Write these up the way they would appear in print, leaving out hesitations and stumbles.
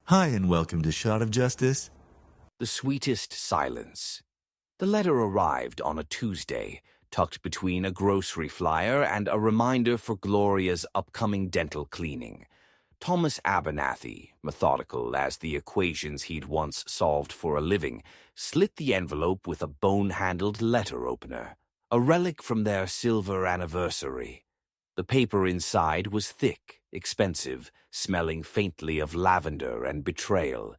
Hi and welcome to Shot of Justice. The sweetest silence. The letter arrived on a Tuesday, tucked between a grocery flyer and a reminder for Gloria's upcoming dental cleaning. Thomas Abernathy, methodical as the equations he'd once solved for a living, slit the envelope with a bone-handled letter opener, a relic from their silver anniversary. The paper inside was thick, expensive, smelling faintly of lavender and betrayal.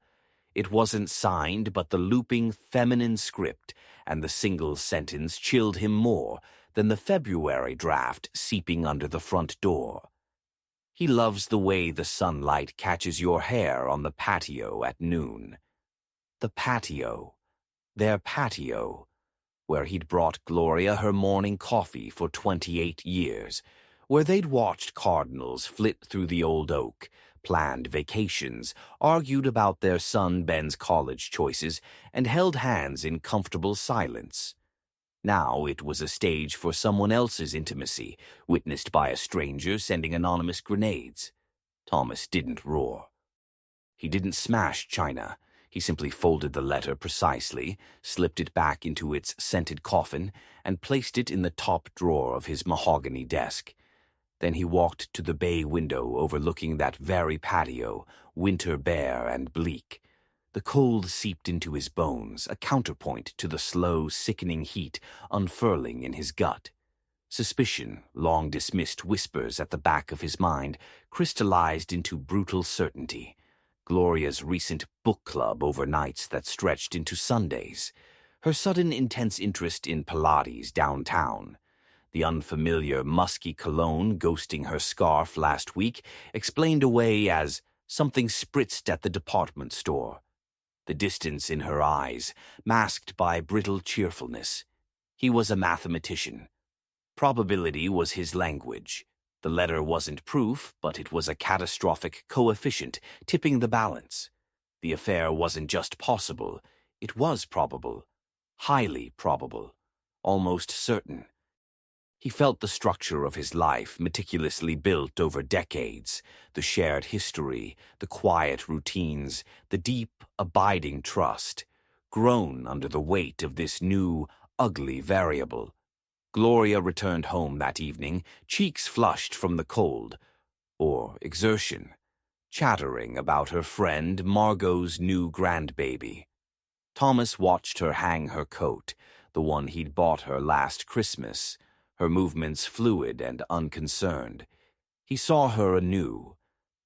It wasn't signed, but the looping feminine script and the single sentence chilled him more than the February draft seeping under the front door. He loves the way the sunlight catches your hair on the patio at noon. The patio. Their patio, where he'd brought Gloria her morning coffee for 28 years, where they'd watched cardinals flit through the old oak, planned vacations, argued about their son Ben's college choices, and held hands in comfortable silence. Now it was a stage for someone else's intimacy, witnessed by a stranger sending anonymous grenades. Thomas didn't roar. He didn't smash China. He simply folded the letter precisely, slipped it back into its scented coffin, and placed it in the top drawer of his mahogany desk. Then he walked to the bay window overlooking that very patio, winter bare and bleak. The cold seeped into his bones, a counterpoint to the slow, sickening heat unfurling in his gut. Suspicion, long dismissed whispers at the back of his mind, crystallized into brutal certainty. Gloria's recent book club overnights that stretched into Sundays. Her sudden intense interest in Pilates downtown. The unfamiliar musky cologne ghosting her scarf last week explained away as something spritzed at the department store. The distance in her eyes, masked by brittle cheerfulness. He was a mathematician. Probability was his language. The letter wasn't proof, but it was a catastrophic coefficient, tipping the balance. The affair wasn't just possible, it was probable. Highly probable. Almost certain. He felt the structure of his life meticulously built over decades, the shared history, the quiet routines, the deep, abiding trust, grown under the weight of this new, ugly variable. Gloria returned home that evening, cheeks flushed from the cold, or exertion, chattering about her friend Margot's new grandbaby. Thomas watched her hang her coat, the one he'd bought her last Christmas, her movements fluid and unconcerned. He saw her anew,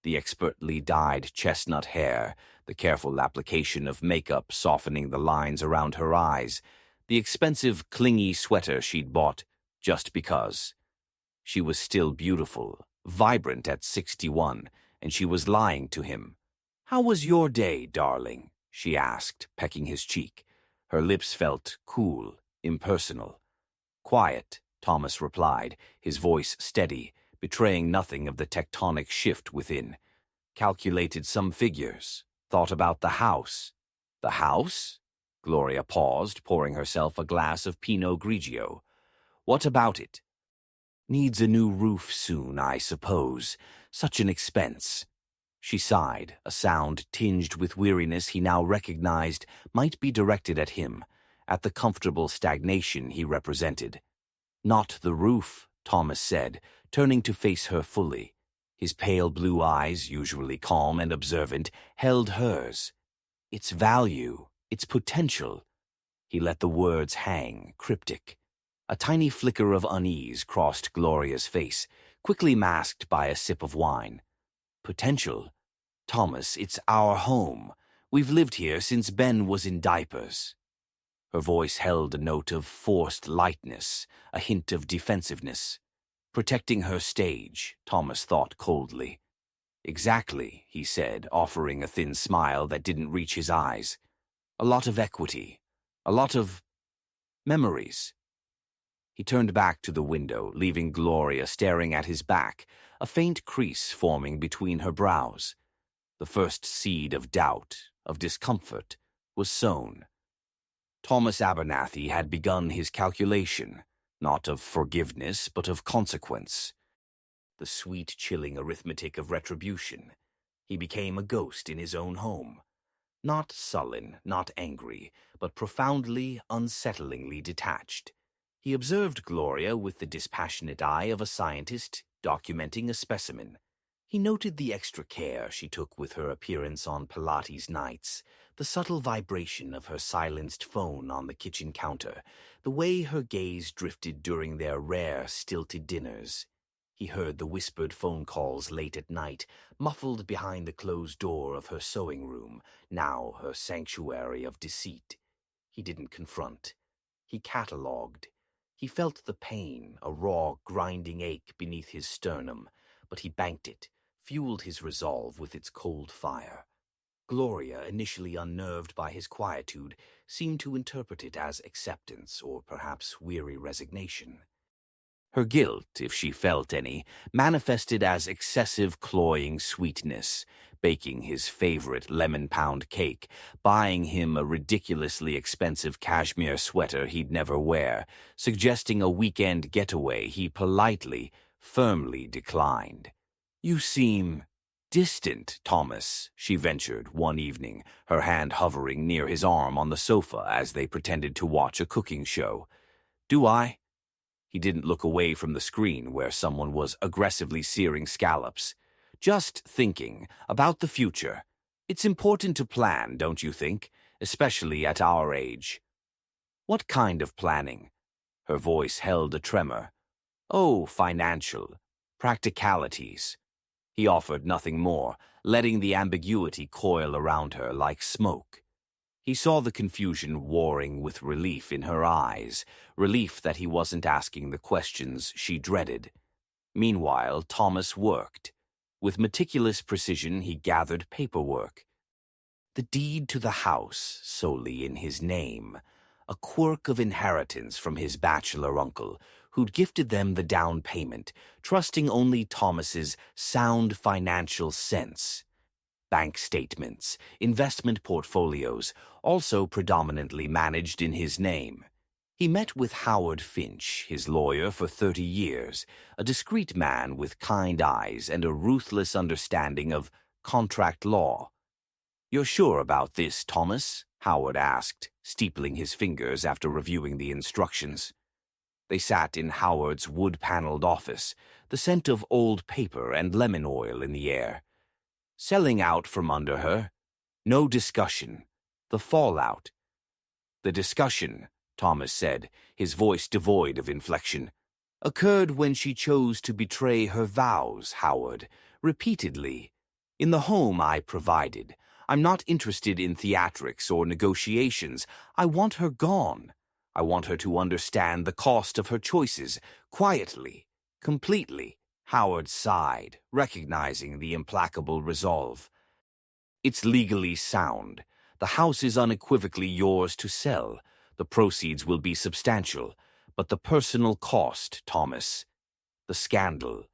the expertly dyed chestnut hair, the careful application of makeup softening the lines around her eyes, the expensive, clingy sweater she'd bought just because. She was still beautiful, vibrant at 61, and she was lying to him. "How was your day, darling?" she asked, pecking his cheek. Her lips felt cool, impersonal. "Quiet," Thomas replied, his voice steady, betraying nothing of the tectonic shift within. "Calculated some figures. Thought about the house." "The house?" Gloria paused, pouring herself a glass of Pinot Grigio. "What about it?" "Needs a new roof soon, I suppose. Such an expense." She sighed, a sound tinged with weariness he now recognized might be directed at him, at the comfortable stagnation he represented. "Not the roof," Thomas said, turning to face her fully. His pale blue eyes, usually calm and observant, held hers. "Its value, its potential." He let the words hang, cryptic. A tiny flicker of unease crossed Gloria's face, quickly masked by a sip of wine. "Potential? Thomas, it's our home. We've lived here since Ben was in diapers." Her voice held a note of forced lightness, a hint of defensiveness. Protecting her stage, Thomas thought coldly. "Exactly," he said, offering a thin smile that didn't reach his eyes. "A lot of equity. A lot of memories." He turned back to the window, leaving Gloria staring at his back, a faint crease forming between her brows. The first seed of doubt, of discomfort, was sown. Thomas Abernathy had begun his calculation, not of forgiveness, but of consequence. The sweet, chilling arithmetic of retribution. He became a ghost in his own home. Not sullen, not angry, but profoundly, unsettlingly detached. He observed Gloria with the dispassionate eye of a scientist documenting a specimen. He noted the extra care she took with her appearance on Pilates nights, the subtle vibration of her silenced phone on the kitchen counter, the way her gaze drifted during their rare, stilted dinners. He heard the whispered phone calls late at night, muffled behind the closed door of her sewing room, now her sanctuary of deceit. He didn't confront. He catalogued. He felt the pain, a raw, grinding ache beneath his sternum, but he banked it, fueled his resolve with its cold fire. Gloria, initially unnerved by his quietude, seemed to interpret it as acceptance or perhaps weary resignation. Her guilt, if she felt any, manifested as excessive cloying sweetness, baking his favorite lemon pound cake, buying him a ridiculously expensive cashmere sweater he'd never wear, suggesting a weekend getaway he politely, firmly declined. "You seem distant, Thomas," she ventured one evening, her hand hovering near his arm on the sofa as they pretended to watch a cooking show. "Do I?" He didn't look away from the screen where someone was aggressively searing scallops. "Just thinking about the future. It's important to plan, don't you think? Especially at our age." "What kind of planning?" Her voice held a tremor. "Oh, financial. Practicalities." He offered nothing more, letting the ambiguity coil around her like smoke. He saw the confusion warring with relief in her eyes, relief that he wasn't asking the questions she dreaded. Meanwhile, Thomas worked. With meticulous precision, he gathered paperwork. The deed to the house, solely in his name. A quirk of inheritance from his bachelor uncle, who'd gifted them the down payment, trusting only Thomas's sound financial sense. Bank statements, investment portfolios, also predominantly managed in his name. He met with Howard Finch, his lawyer for 30 years, a discreet man with kind eyes and a ruthless understanding of contract law. "You're sure about this, Thomas?" Howard asked, steepling his fingers after reviewing the instructions. They sat in Howard's wood-paneled office, the scent of old paper and lemon oil in the air. Selling out from under her. No discussion. The fallout. "The discussion," Thomas said, his voice devoid of inflection, "occurred when she chose to betray her vows, Howard, repeatedly. In the home I provided. I'm not interested in theatrics or negotiations. I want her gone. I want her to understand the cost of her choices, quietly, completely." Howard sighed, recognizing the implacable resolve. "It's legally sound. The house is unequivocally yours to sell. The proceeds will be substantial. But the personal cost, Thomas. The scandal."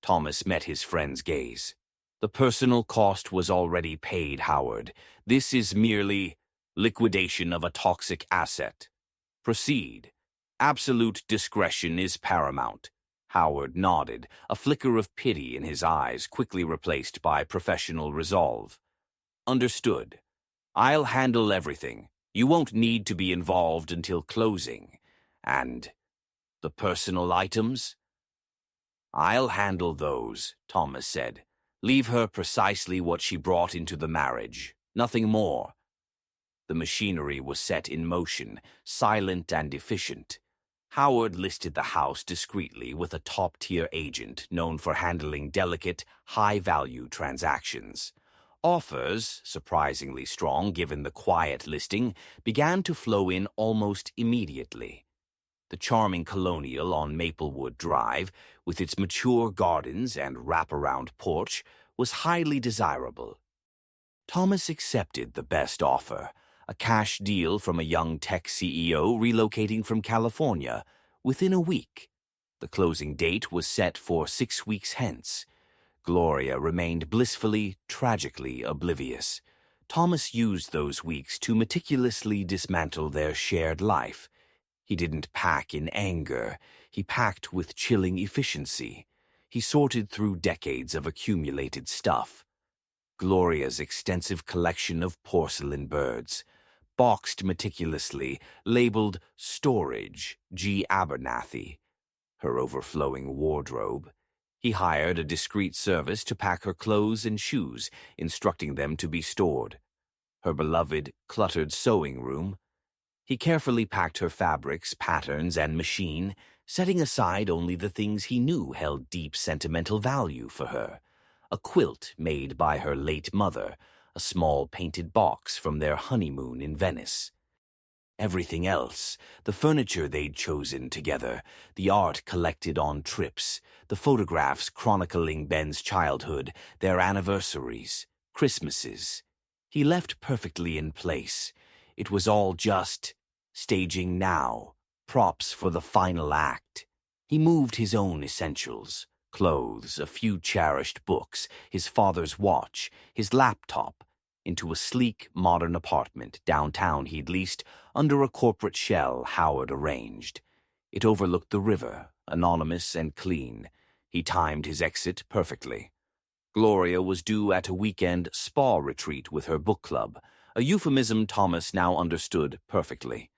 Thomas met his friend's gaze. "The personal cost was already paid, Howard. This is merely liquidation of a toxic asset. Proceed. Absolute discretion is paramount." Howard nodded, a flicker of pity in his eyes quickly replaced by professional resolve. "Understood. I'll handle everything. You won't need to be involved until closing. And the personal items?" "I'll handle those," Thomas said. "Leave her precisely what she brought into the marriage. Nothing more." The machinery was set in motion, silent and efficient. Howard listed the house discreetly with a top-tier agent known for handling delicate, high-value transactions. Offers, surprisingly strong given the quiet listing, began to flow in almost immediately. The charming colonial on Maplewood Drive, with its mature gardens and wraparound porch, was highly desirable. Thomas accepted the best offer, a cash deal from a young tech CEO relocating from California, within a week. The closing date was set for 6 weeks hence. Gloria remained blissfully, tragically oblivious. Thomas used those weeks to meticulously dismantle their shared life. He didn't pack in anger. He packed with chilling efficiency. He sorted through decades of accumulated stuff. Gloria's extensive collection of porcelain birds, boxed meticulously, labeled Storage, G. Abernathy, her overflowing wardrobe. He hired a discreet service to pack her clothes and shoes, instructing them to be stored. Her beloved, cluttered sewing room. He carefully packed her fabrics, patterns, and machine, setting aside only the things he knew held deep sentimental value for her. A quilt made by her late mother, a small painted box from their honeymoon in Venice. Everything else, the furniture they'd chosen together, the art collected on trips, the photographs chronicling Ben's childhood, their anniversaries, Christmases. He left perfectly in place. It was all just staging now, props for the final act. He moved his own essentials, clothes, a few cherished books, his father's watch, his laptop, into a sleek, modern apartment downtown he'd leased under a corporate shell Howard arranged. It overlooked the river, anonymous and clean. He timed his exit perfectly. Gloria was due at a weekend spa retreat with her book club, a euphemism Thomas now understood perfectly.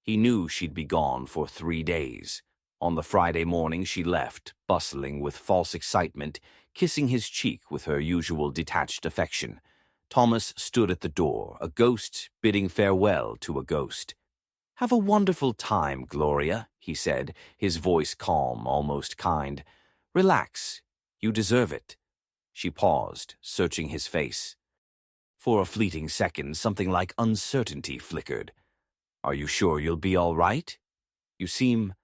He knew she'd be gone for 3 days. On the Friday morning she left, bustling with false excitement, kissing his cheek with her usual detached affection. Thomas stood at the door, a ghost bidding farewell to a ghost. "Have a wonderful time, Gloria," he said, his voice calm, almost kind. "Relax. You deserve it." She paused, searching his face. For a fleeting second, something like uncertainty flickered. "Are you sure you'll be all right? You seem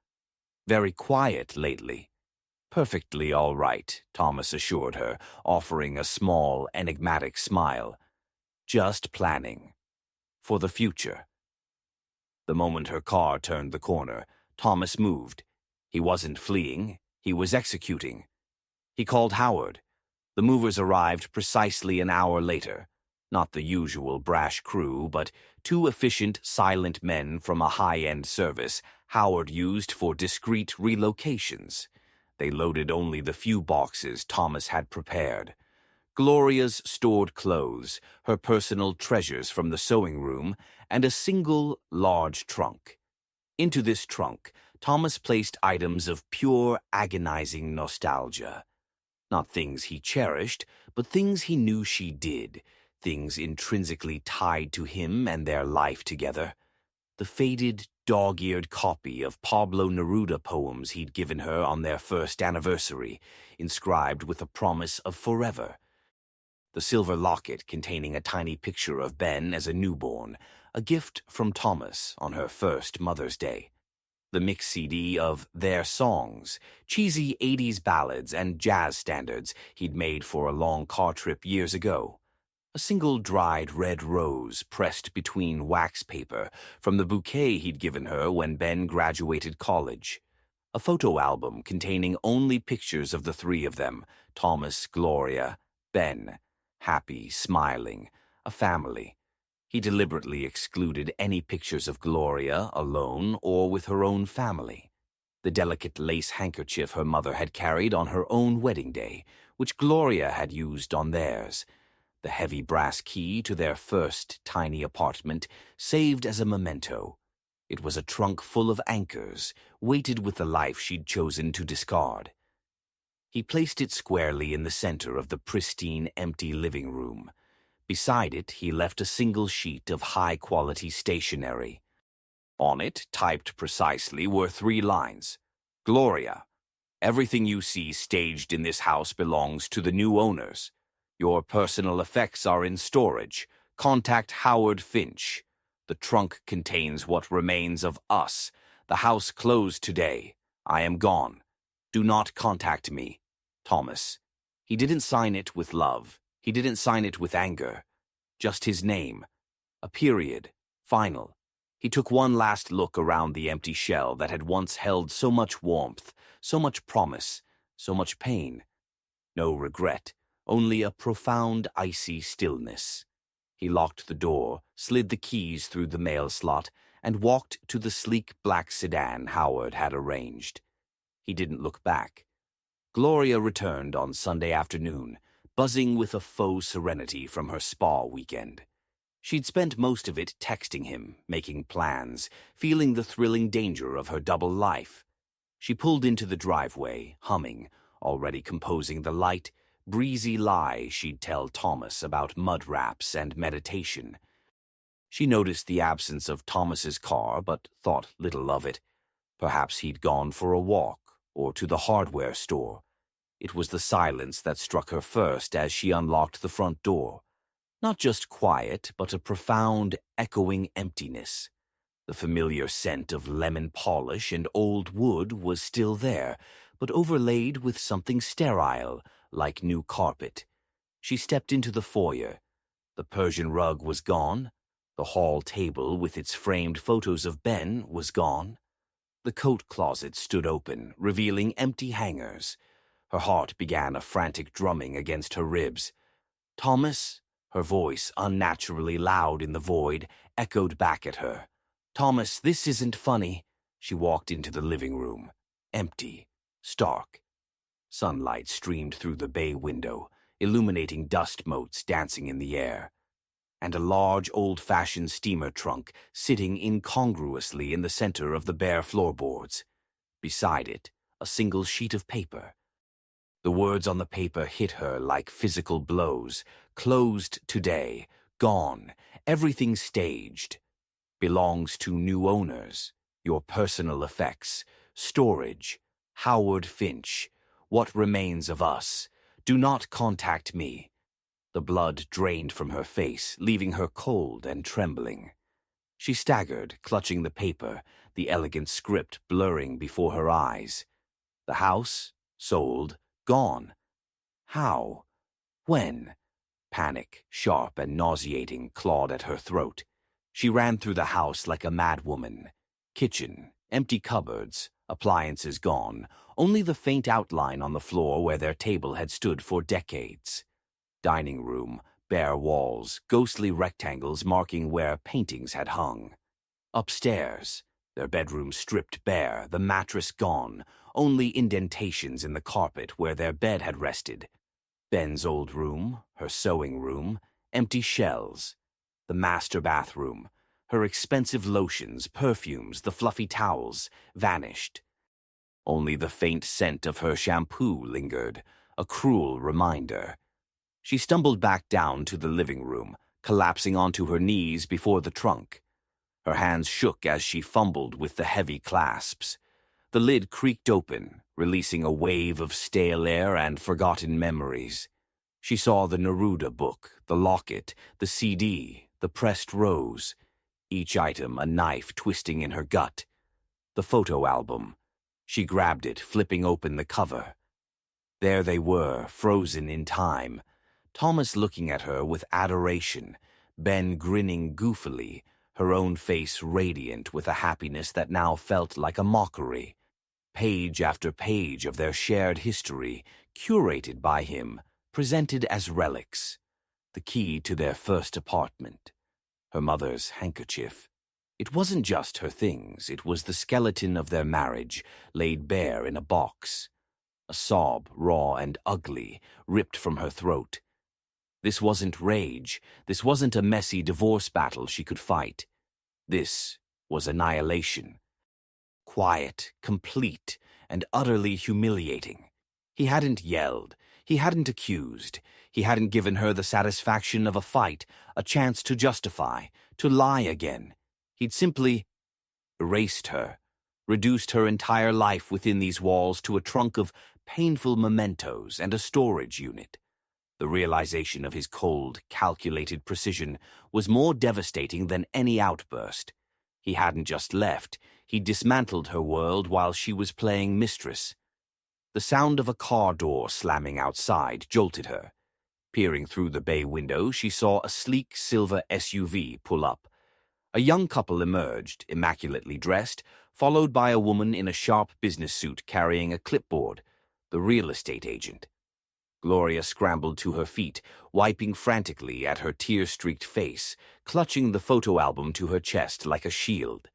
very quiet lately." "Perfectly all right," Thomas assured her, offering a small, enigmatic smile. "Just planning. For the future." The moment her car turned the corner, Thomas moved. He wasn't fleeing, he was executing. He called Howard. The movers arrived precisely an hour later. Not the usual brash crew, but 2 efficient, silent men from a high-end service Howard used for discreet relocations. They loaded only the few boxes Thomas had prepared. Gloria's stored clothes, her personal treasures from the sewing room, and a single, large trunk. Into this trunk, Thomas placed items of pure, agonizing nostalgia. Not things he cherished, but things he knew she did, things intrinsically tied to him and their life together. The faded, dog-eared copy of Pablo Neruda poems he'd given her on their first anniversary, inscribed with a promise of forever. The silver locket containing a tiny picture of Ben as a newborn, a gift from Thomas on her first Mother's Day. The mix CD of their songs, cheesy 80s ballads and jazz standards he'd made for a long car trip years ago. A single dried red rose pressed between wax paper from the bouquet he'd given her when Ben graduated college. A photo album containing only pictures of the 3 of them, Thomas, Gloria, Ben, happy, smiling, a family. He deliberately excluded any pictures of Gloria alone or with her own family. The delicate lace handkerchief her mother had carried on her own wedding day, which Gloria had used on theirs. The heavy brass key to their first tiny apartment, saved as a memento. It was a trunk full of anchors, weighted with the life she'd chosen to discard. He placed it squarely in the center of the pristine, empty living room. Beside it, he left a single sheet of high-quality stationery. On it, typed precisely, were 3 lines. "Gloria, everything you see staged in this house belongs to the new owners. Your personal effects are in storage. Contact Howard Finch. The trunk contains what remains of us. The house closed today. I am gone. Do not contact me. Thomas." He didn't sign it with love. He didn't sign it with anger. Just his name. A period. Final. He took one last look around the empty shell that had once held so much warmth, so much promise, so much pain. No regret, only a profound, icy stillness. He locked the door, slid the keys through the mail slot, and walked to the sleek black sedan Howard had arranged. He didn't look back. Gloria returned on Sunday afternoon, buzzing with a faux serenity from her spa weekend. She'd spent most of it texting him, making plans, feeling the thrilling danger of her double life. She pulled into the driveway, humming, already composing the light, breezy lie she'd tell Thomas about mud wraps and meditation. She noticed the absence of Thomas's car, but thought little of it. Perhaps he'd gone for a walk, or to the hardware store. It was the silence that struck her first as she unlocked the front door. Not just quiet, but a profound, echoing emptiness. The familiar scent of lemon polish and old wood was still there, but overlaid with something sterile, like new carpet. She stepped into the foyer. The Persian rug was gone. The hall table with its framed photos of Ben was gone. The coat closet stood open, revealing empty hangers. Her heart began a frantic drumming against her ribs. "Thomas?" Her voice, unnaturally loud in the void, echoed back at her. "Thomas, this isn't funny." She walked into the living room. Empty. Stark. Sunlight streamed through the bay window, illuminating dust motes dancing in the air. And a large, old-fashioned steamer trunk sitting incongruously in the center of the bare floorboards. Beside it, a single sheet of paper. The words on the paper hit her like physical blows. Closed today. Gone. Everything staged. Belongs to new owners. Your personal effects. Storage. Howard Finch. What remains of us. Do not contact me. The blood drained from her face, leaving her cold and trembling. She staggered, clutching the paper, the elegant script blurring before her eyes. The house? Sold. Gone. How? When? Panic, sharp and nauseating, clawed at her throat. She ran through the house like a madwoman. Kitchen, empty cupboards, appliances gone, only the faint outline on the floor where their table had stood for decades. Dining room, bare walls, ghostly rectangles marking where paintings had hung. Upstairs, their bedroom stripped bare, the mattress gone, only indentations in the carpet where their bed had rested. Ben's old room, her sewing room, empty shells. The master bathroom, her expensive lotions, perfumes, the fluffy towels, vanished. Only the faint scent of her shampoo lingered, a cruel reminder. She stumbled back down to the living room, collapsing onto her knees before the trunk. Her hands shook as she fumbled with the heavy clasps. The lid creaked open, releasing a wave of stale air and forgotten memories. She saw the Neruda book, the locket, the CD, the pressed rose, each item a knife twisting in her gut. The photo album. She grabbed it, flipping open the cover. There they were, frozen in time. Thomas looking at her with adoration, Ben grinning goofily, her own face radiant with a happiness that now felt like a mockery. Page after page of their shared history, curated by him, presented as relics. The key to their first apartment. Her mother's handkerchief. It wasn't just her things, it was the skeleton of their marriage, laid bare in a box. A sob, raw and ugly, ripped from her throat. This wasn't rage. This wasn't a messy divorce battle she could fight. This was annihilation. Quiet, complete, and utterly humiliating. He hadn't yelled. He hadn't accused. He hadn't given her the satisfaction of a fight, a chance to justify, to lie again. He'd simply erased her, reduced her entire life within these walls to a trunk of painful mementos and a storage unit. The realization of his cold, calculated precision was more devastating than any outburst. He hadn't just left. He dismantled her world while she was playing mistress. The sound of a car door slamming outside jolted her. Peering through the bay window, she saw a sleek silver SUV pull up. A young couple emerged, immaculately dressed, followed by a woman in a sharp business suit carrying a clipboard, the real estate agent. Gloria scrambled to her feet, wiping frantically at her tear-streaked face, clutching the photo album to her chest like a shield.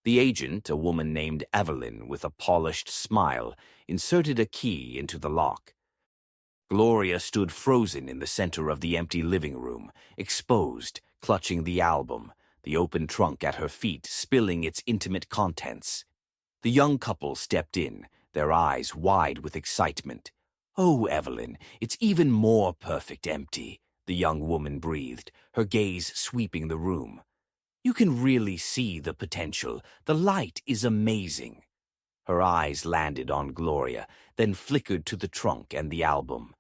The agent, a woman named Evelyn with a polished smile, inserted a key into the lock. Gloria stood frozen in the center of the empty living room, exposed, clutching the album, the open trunk at her feet spilling its intimate contents. The young couple stepped in, their eyes wide with excitement. "Oh, Evelyn, it's even more perfect empty," the young woman breathed, her gaze sweeping the room. "You can really see the potential. The light is amazing." Her eyes landed on Gloria, then flickered to the trunk and the album.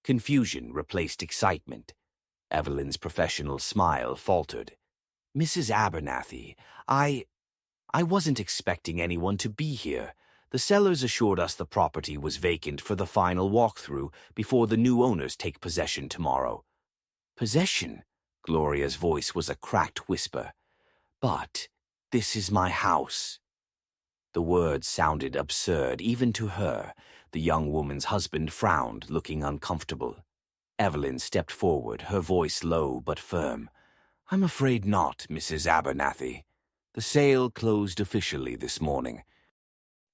Confusion replaced excitement. Evelyn's professional smile faltered. "Mrs. Abernathy, I wasn't expecting anyone to be here. The sellers assured us the property was vacant for the final walkthrough before the new owners take possession tomorrow." "Possession?" Gloria's voice was a cracked whisper. "But this is my house." The words sounded absurd even to her. The young woman's husband frowned, looking uncomfortable. Evelyn stepped forward, her voice low but firm. "I'm afraid not, Mrs. Abernathy. The sale closed officially this morning.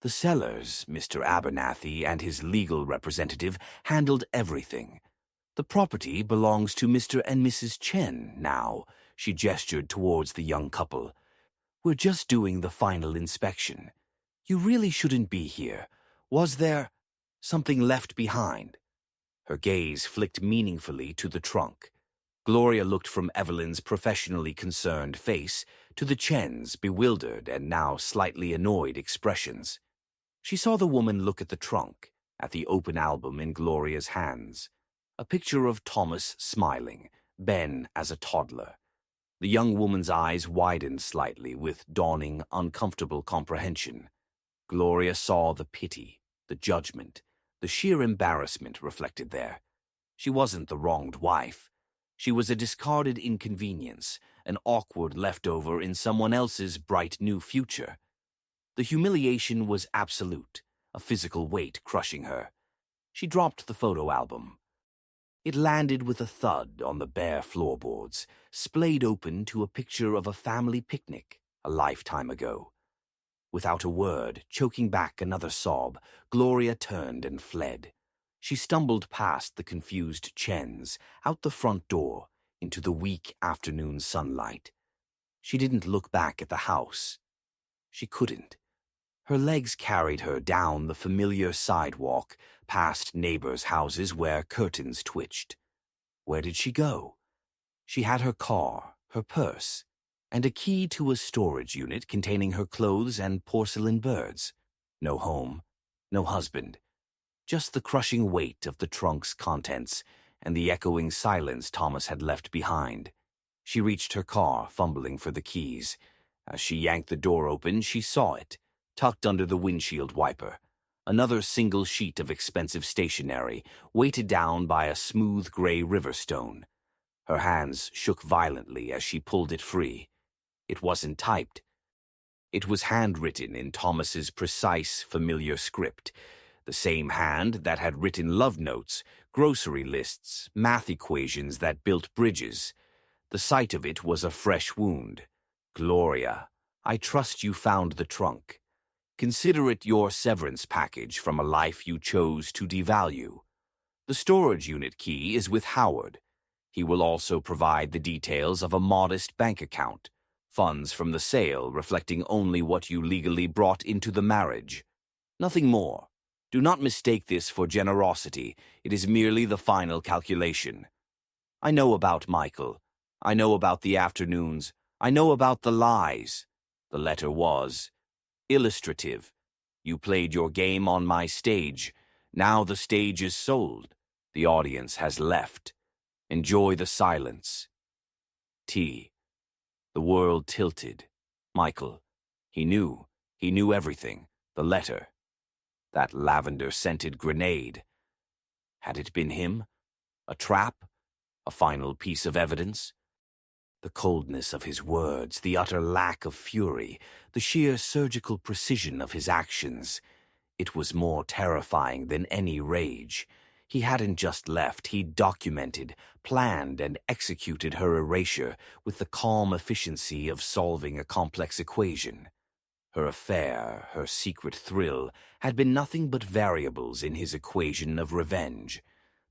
The sellers, Mr. Abernathy and his legal representative, handled everything. The property belongs to Mr. and Mrs. Chen now." She gestured towards the young couple. "We're just doing the final inspection. You really shouldn't be here. Was there something left behind?" Her gaze flicked meaningfully to the trunk. Gloria looked from Evelyn's professionally concerned face to the Chen's bewildered and now slightly annoyed expressions. She saw the woman look at the trunk, at the open album in Gloria's hands. A picture of Thomas smiling, Ben as a toddler. The young woman's eyes widened slightly with dawning, uncomfortable comprehension. Gloria saw the pity, the judgment, the sheer embarrassment reflected there. She wasn't the wronged wife. She was a discarded inconvenience, an awkward leftover in someone else's bright new future. The humiliation was absolute, a physical weight crushing her. She dropped the photo album. It landed with a thud on the bare floorboards, splayed open to a picture of a family picnic a lifetime ago. Without a word, choking back another sob, Gloria turned and fled. She stumbled past the confused Chens, out the front door, into the weak afternoon sunlight. She didn't look back at the house. She couldn't. Her legs carried her down the familiar sidewalk, past neighbors' houses where curtains twitched. Where did she go? She had her car, her purse, and a key to a storage unit containing her clothes and porcelain birds. No home, no husband. Just the crushing weight of the trunk's contents and the echoing silence Thomas had left behind. She reached her car, fumbling for the keys. As she yanked the door open, she saw it, tucked under the windshield wiper. Another single sheet of expensive stationery, weighted down by a smooth gray river stone. Her hands shook violently as she pulled it free. It wasn't typed. It was handwritten in Thomas's precise, familiar script, the same hand that had written love notes, grocery lists, math equations that built bridges. The sight of it was a fresh wound. "Gloria, I trust you found the trunk. Consider it your severance package from a life you chose to devalue. The storage unit key is with Howard. He will also provide the details of a modest bank account, funds from the sale reflecting only what you legally brought into the marriage. Nothing more. Do not mistake this for generosity. It is merely the final calculation. I know about Michael. I know about the afternoons. I know about the lies." The letter was illustrative. "You played your game on my stage. Now the stage is sold. The audience has left. Enjoy the silence. T." The world tilted. Michael. He knew everything. The letter. That lavender-scented grenade. Had it been him? A trap? A final piece of evidence? The coldness of his words, the utter lack of fury, the sheer surgical precision of his actions. It was more terrifying than any rage. He hadn't just left, he'd documented, planned, and executed her erasure with the calm efficiency of solving a complex equation. Her affair, her secret thrill, had been nothing but variables in his equation of revenge.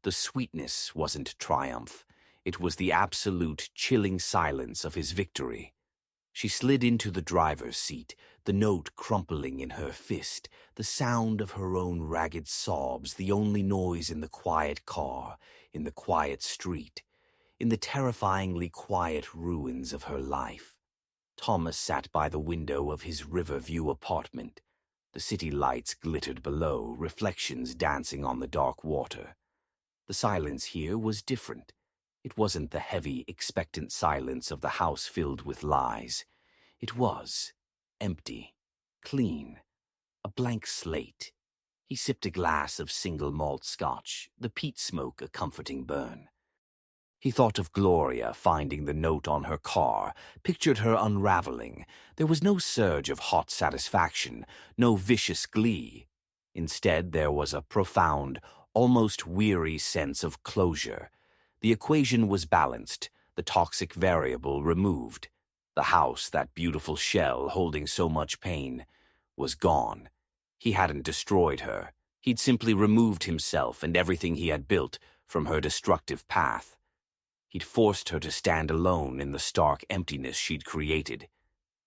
The sweetness wasn't triumph. It was the absolute, chilling silence of his victory. She slid into the driver's seat, the note crumpling in her fist, the sound of her own ragged sobs, the only noise in the quiet car, in the quiet street, in the terrifyingly quiet ruins of her life. Thomas sat by the window of his Riverview apartment. The city lights glittered below, reflections dancing on the dark water. The silence here was different. It wasn't the heavy, expectant silence of the house filled with lies. It was empty, clean, a blank slate. He sipped a glass of single malt scotch, the peat smoke a comforting burn. He thought of Gloria finding the note on her car, pictured her unraveling. There was no surge of hot satisfaction, no vicious glee. Instead, there was a profound, almost weary sense of closure. The equation was balanced, the toxic variable removed. The house, that beautiful shell holding so much pain, was gone. He hadn't destroyed her. He'd simply removed himself and everything he had built from her destructive path. He'd forced her to stand alone in the stark emptiness she'd created.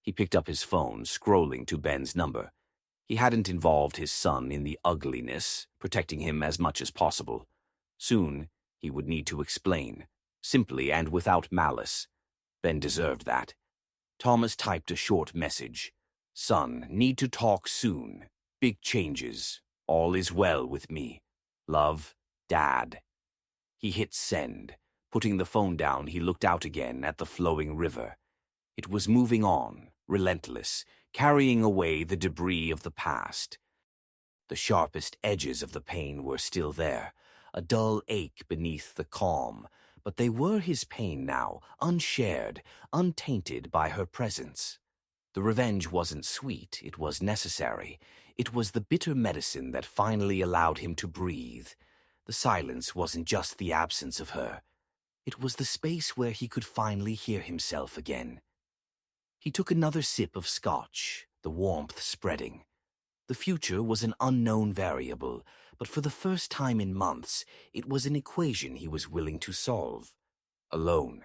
He picked up his phone, scrolling to Ben's number. He hadn't involved his son in the ugliness, protecting him as much as possible. Soon, he would need to explain, simply and without malice. Ben deserved that. Thomas typed a short message. "Son, need to talk soon. Big changes. All is well with me. Love, Dad." He hit send. Putting the phone down, he looked out again at the flowing river. It was moving on, relentless, carrying away the debris of the past. The sharpest edges of the pain were still there, a dull ache beneath the calm, but they were his pain now, unshared, untainted by her presence. The revenge wasn't sweet, it was necessary. It was the bitter medicine that finally allowed him to breathe. The silence wasn't just the absence of her. It was the space where he could finally hear himself again. He took another sip of scotch, the warmth spreading. The future was an unknown variable, but for the first time in months, it was an equation he was willing to solve. Alone.